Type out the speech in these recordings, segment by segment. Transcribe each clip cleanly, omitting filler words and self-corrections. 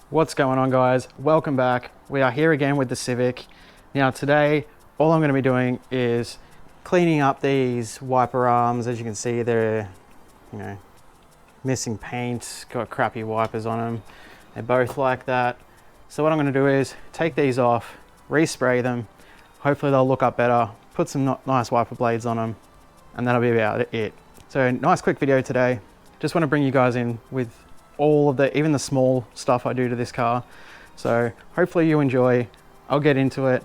What's going on, guys? Welcome back. We are here again with the Civic. Now today, all I'm going to be doing is cleaning up these wiper arms. As you can see, they're, missing paint, got crappy wipers on them. They're both like that. So what I'm going to do is take these off, respray them. Hopefully they'll look up better, put some nice wiper blades on them, and that'll be about it. So nice quick video today. Just want to bring you guys in with all of even the small stuff I do to this car. So hopefully you enjoy. I'll get into it.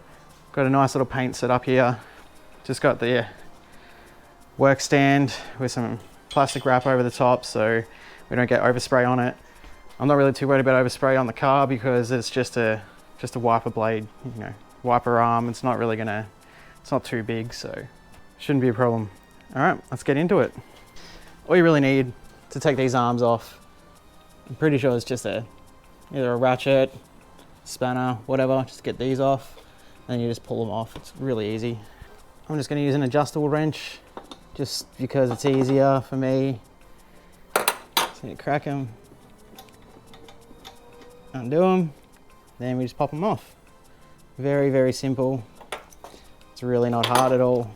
Got a nice little paint set up here. Just got the work stand with some plastic wrap over the top so we don't get overspray on it. I'm not really too worried about overspray on the car because it's just a wiper blade, wiper arm. It's not not too big, so shouldn't be a problem. All right, let's get into it. All you really need to take these arms off, I'm pretty sure it's just either a ratchet, spanner, whatever. Just get these off, and then you just pull them off. It's really easy. I'm just going to use an adjustable wrench, just because it's easier for me. So you crack them, undo them, then we just pop them off. Very, very simple. It's really not hard at all.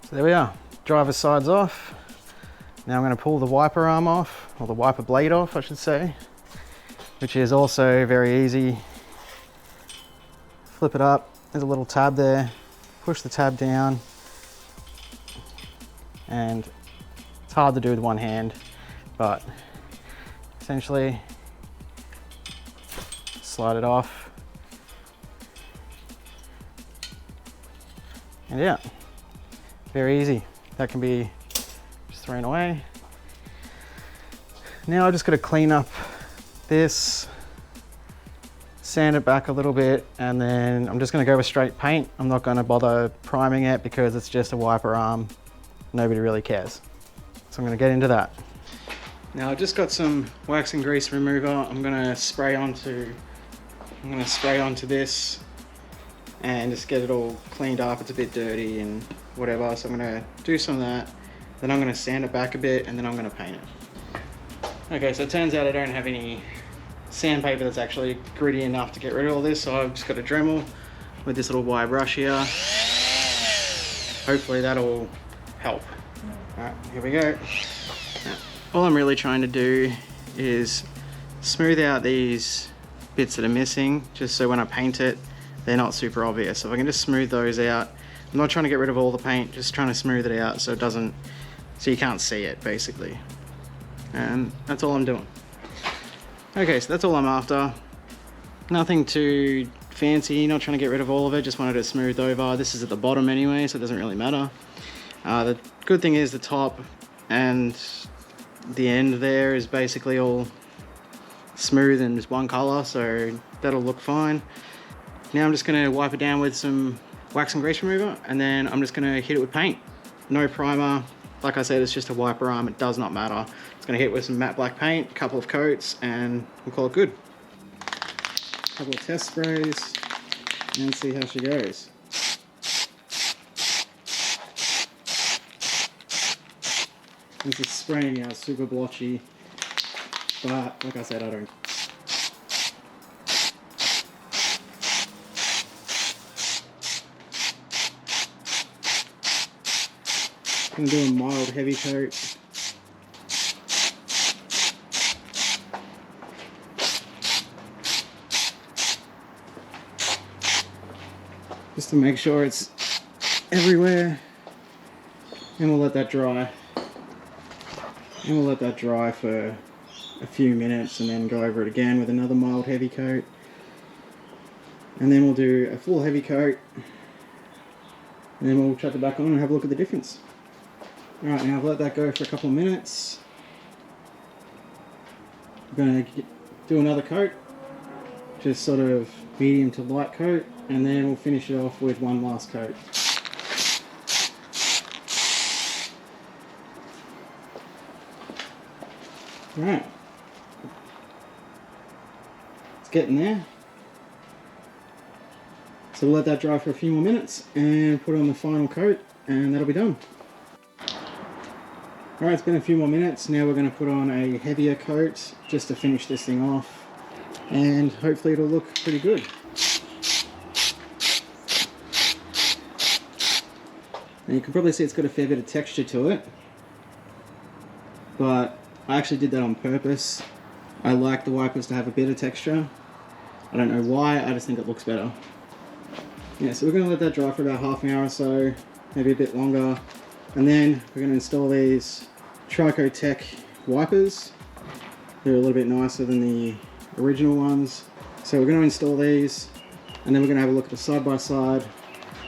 So there we are, driver's side's off. Now I'm going to pull the wiper arm off, or the wiper blade off, I should say, which is also very easy. Flip it up, there's a little tab there, push the tab down, and it's hard to do with one hand, but essentially slide it off, and yeah. Very easy. That can be just thrown away. Now I just got to clean up this, sand it back a little bit, and then I'm just going to go with straight paint. I'm not going to bother priming it because it's just a wiper arm. Nobody really cares. So I'm going to get into that. Now I've just got some wax and grease remover. I'm going to spray onto this and just get it all cleaned up. It's a bit dirty and whatever, so I'm going to do some of that, then I'm going to sand it back a bit, and then I'm going to paint it. Okay, so it turns out I don't have any sandpaper that's actually gritty enough to get rid of all this, so I've just got a Dremel with this little wire brush here. Hopefully that'll help. Alright, here we go. Now, all I'm really trying to do is smooth out these bits that are missing, just so when I paint it, they're not super obvious. So if I can just smooth those out. I'm not trying to get rid of all the paint, just trying to smooth it out so you can't see it, basically. And that's all I'm doing. Okay, so that's all I'm after. Nothing too fancy, not trying to get rid of all of it, just wanted it smoothed over. This is at the bottom anyway, so it doesn't really matter. The good thing is the top and the end there is basically all smooth and just one color, so that'll look fine. Now I'm just going to wipe it down with some wax and grease remover, and then I'm just going to hit it with paint. No primer. Like I said, it's just a wiper arm. It does not matter. It's going to hit with some matte black paint, a couple of coats, and we'll call it good. A couple of test sprays, and see how she goes. This is spraying out super blotchy, but like I said, I don't. I'm going to do a mild heavy coat. Just to make sure it's everywhere. And we'll let that dry. And we'll let that dry for a few minutes and then go over it again with another mild heavy coat. And then we'll do a full heavy coat. And then we'll chuck it back on and have a look at the difference. Alright, now I've let that go for a couple of minutes. I'm going to do another coat, just sort of medium to light coat, and then we'll finish it off with one last coat. Alright, it's getting there. So we'll let that dry for a few more minutes and put on the final coat, and that'll be done. Alright, it's been a few more minutes. Now we're going to put on a heavier coat just to finish this thing off, and hopefully it'll look pretty good. And you can probably see it's got a fair bit of texture to it, but I actually did that on purpose. I like the wipers to have a bit of texture. I don't know why, I just think it looks better. Yeah, so we're going to let that dry for about half an hour or so, maybe a bit longer. And then we're going to install these Trico Tech wipers. They're a little bit nicer than the original ones. So we're going to install these, and then we're going to have a look at the side-by-side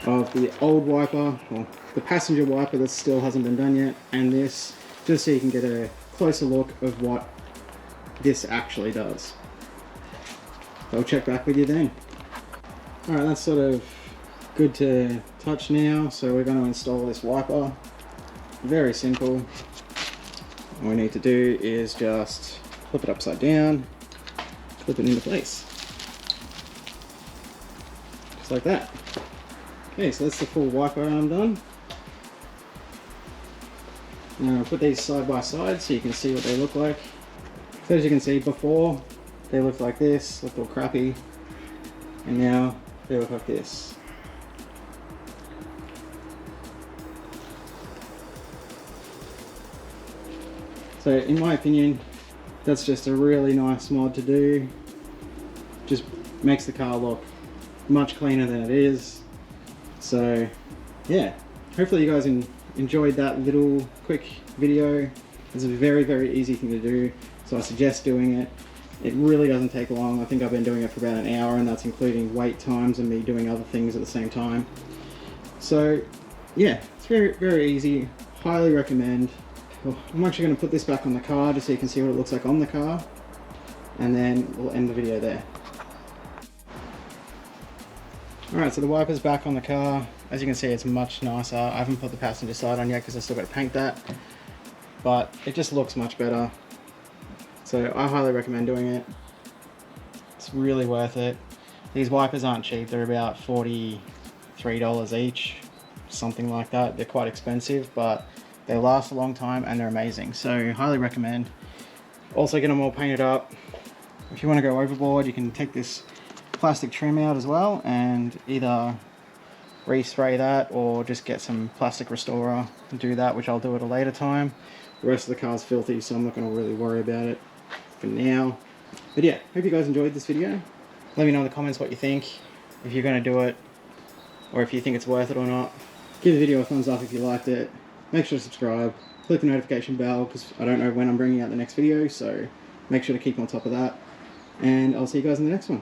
of the old wiper, well, the passenger wiper that still hasn't been done yet, and this, just so you can get a closer look of what this actually does. I'll check back with you then. Alright, that's sort of good to touch now, so we're going to install this wiper. Very simple. All we need to do is just flip it upside down, flip it into place. Just like that. Okay, so that's the full wiper arm done. Now I'll put these side by side so you can see what they look like. So as you can see, before they looked like this, looked all crappy, and now they look like this. So in my opinion, that's just a really nice mod to do. Just makes the car look much cleaner than it is. So yeah, hopefully you guys enjoyed that little quick video. It's a very, very easy thing to do, so I suggest doing it. It really doesn't take long. I think I've been doing it for about an hour, and that's including wait times and me doing other things at the same time. So yeah, it's very, very easy. Highly recommend. I'm actually going to put this back on the car just so you can see what it looks like on the car, and then we'll end the video there. Alright, so the wiper's back on the car. As you can see, it's much nicer. I haven't put the passenger side on yet because I've still got to paint that, but it just looks much better. So I highly recommend doing it. It's really worth it. These wipers aren't cheap. They're about $43 each, something like that. They're quite expensive, but they last a long time and they're amazing. So highly recommend. Also get them all painted up. If you want to go overboard, you can take this plastic trim out as well and either respray that or just get some plastic restorer and do that, which I'll do at a later time. The rest of the car's filthy, so I'm not going to really worry about it for now. But yeah, hope you guys enjoyed this video. Let me know in the comments what you think, if you're going to do it, or if you think it's worth it or not. Give the video a thumbs up if you liked it. Make sure to subscribe, click the notification bell because I don't know when I'm bringing out the next video, so make sure to keep on top of that. And I'll see you guys in the next one.